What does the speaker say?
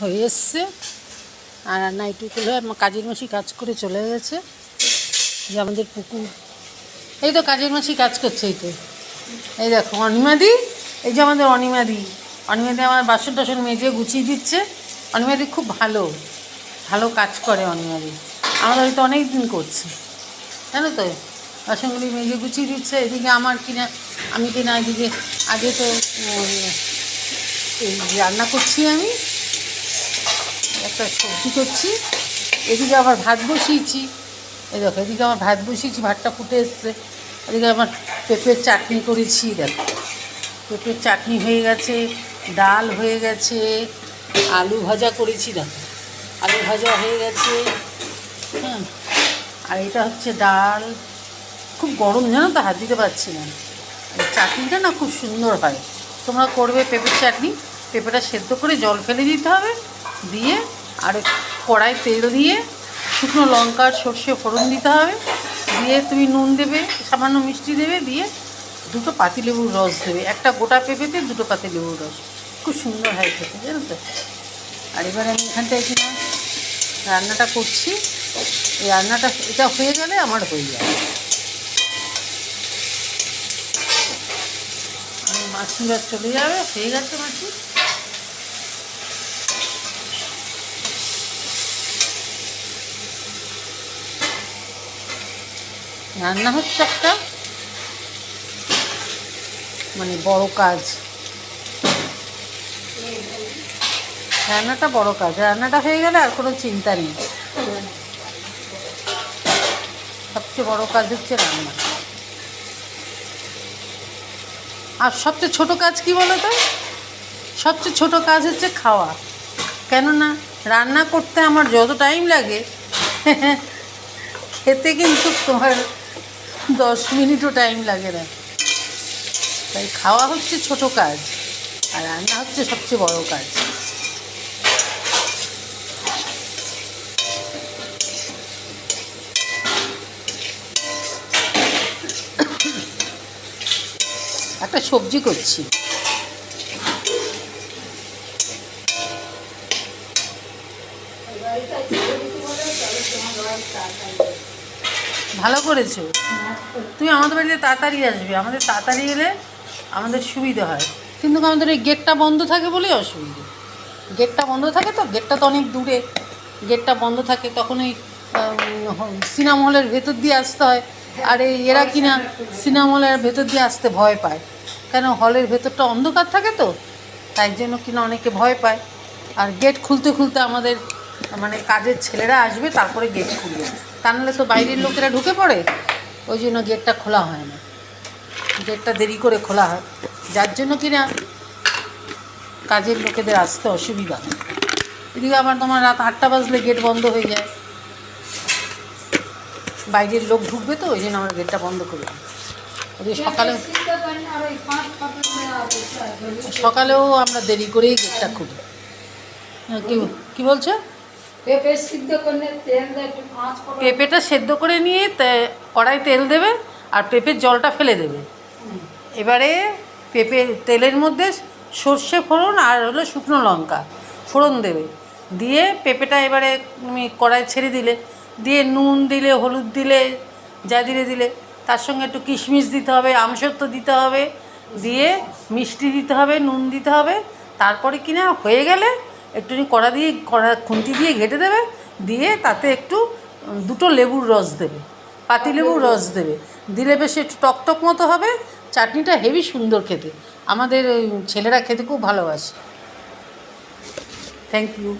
হয়ে এসছে। আর নাইটুকুল হয়ে আমার কাজের মাসি কাজ করে চলে গেছে। যে আমাদের পুকুর, এই তো কাজের মাসি কাজ করছে। এই দেখো অনিমাদি, এই যে আমাদের অনিমাদি আমার বাসন টাসন মেজে গুছিয়ে দিচ্ছে। অনিমাদি খুব ভালো ভালো কাজ করে। অনিমাদি আমাদের হয়তো অনেক দিন করছে, জানো তো, বাসনগুলি মেজে গুছিয়ে দিচ্ছে। এদিকে আমার কিনা, আমি কিনা এদিকে আগে তো রান্না করছি, আমি একটা সবজি করছি, এদিকে আবার ভাত বসিয়েছি। এই দেখো এদিকে আমার ভাত বসিয়েছি, ভাতটা ফুটে এসছে। এদিকে আমার পেঁপের চাটনি করেছি, দেখো পেঁপের চাটনি হয়ে গেছে, ডাল হয়ে গেছে, আলু ভাজা করেছি, দেখো আলু ভাজা হয়ে গেছে। হ্যাঁ, আর এটা হচ্ছে ডাল। খুব গরম জানো তো, হাত দিতে পারছি না। আর চাটনিটা না খুব সুন্দর হয়, তোমরা করবে পেঁপের চাটনি। পেঁপেটা সেদ্ধ করে জল ফেলে দিতে হবে, দিয়ে আর কড়াই তেল দিয়ে শুকনো লঙ্কা সর্ষে ফোড়ন দিতে হবে, দিয়ে তুমি নুন দেবে, সামান্য মিষ্টি দেবে, দিয়ে দুটো পাতিলেবুর রস দেবে। একটা গোটা পেঁপেতে দুটো পাতিলেবুর রস, খুব সুন্দর হয় খেতে, জানো তো। আর এবার আমি এখানটায় কিনা রান্নাটা করছি। এই রান্নাটা এটা হয়ে গেলে আমার হয়ে যাবে। আমি মাছি এবার চলে যাবে, হয়ে গেছে মাছি। রান্না হচ্ছে একটা মানে বড় কাজ, রান্নাটা বড় কাজ। রান্নাটা হয়ে গেলে আর কোনো চিন্তা নেই। সবচেয়ে বড় কাজ হচ্ছে রান্না। আর সবচেয়ে ছোট কাজ কি বলো তো? সবচেয়ে ছোট কাজ হচ্ছে খাওয়া। কেননা রান্না করতে আমার যত টাইম লাগে, খেতে কিন্তু তোমার 10 মিনিটও টাইম লাগে না। তাই খাওয়া হচ্ছে ছোট কাজ, আর রান্না হচ্ছে সবচেয়ে বড় কাজ। একটা সবজি করছি, ভালো করেছো। তুমি আমাদের বাড়িতে তাড়াতাড়ি আসবে, আমাদের তাড়াতাড়ি এলে আমাদের সুবিধা হয়। কিন্তু আমাদের এই গেটটা বন্ধ থাকে বলেই অসুবিধে। গেটটা বন্ধ থাকে তো, গেটটা তো অনেক দূরে, গেটটা বন্ধ থাকে, তখন ওই সিনেমা হলের ভেতর দিয়ে আসতে হয়। আর এই এরা কিনা সিনেমা হলের ভেতর দিয়ে আসতে ভয় পায়, কেন হলের ভেতরটা অন্ধকার থাকে তো, তাই জন্য কিনা অনেকে ভয় পায়। আর গেট খুলতে খুলতে আমাদের মানে কাজের ছেলেরা আসবে, তারপরে গেট খুলবে, তা নাহলে তো বাইরের লোকেরা ঢুকে পড়ে। ওই জন্য গেটটা খোলা হয় না, গেটটা দেরি করে খোলা হয়, যার জন্য কিনা কাজের লোকেদের আসতে অসুবিধা হয়। এদিকে আবার তোমার রাত 8টা বাজলে গেট বন্ধ হয়ে যায়, বাইরের লোক ঢুকবে তো, ওই জন্য আমরা গেটটা বন্ধ করি। ওদিকে সকালেও আমরা দেরি করেই গেটটা খুলি। কি বলছো? পেঁপেটা সেদ্ধ করে নিয়ে কড়াই তেল দেবে, আর পেঁপের জলটা ফেলে দেবে। এবারে পেঁপে তেলের মধ্যে সর্ষে ফোড়ন আর হলো শুকনো লঙ্কা ফোড়ন দেবে, দিয়ে পেঁপেটা এবারে তুমি কড়াই ছেড়ে দিলে, দিয়ে নুন দিলে, হলুদ দিলে, যা দিলে তার সঙ্গে একটু কিশমিশ দিতে হবে, আমসত্ব দিতে হবে, দিয়ে মিষ্টি দিতে হবে, নুন দিতে হবে। তারপরে কিনা হয়ে গেলে একটুখানি কড়া খুন্তি দিয়ে ঘেঁটে দেবে, দিয়ে তাতে একটু দুটো লেবুর রস দেবে, পাতিলেবুর রস দেবে, দিলে বেশ একটু টকটক মতো হবে। চাটনিটা হেভি সুন্দর খেতে, আমাদের ছেলেরা খেতে খুব ভালোবাসে। Thank you.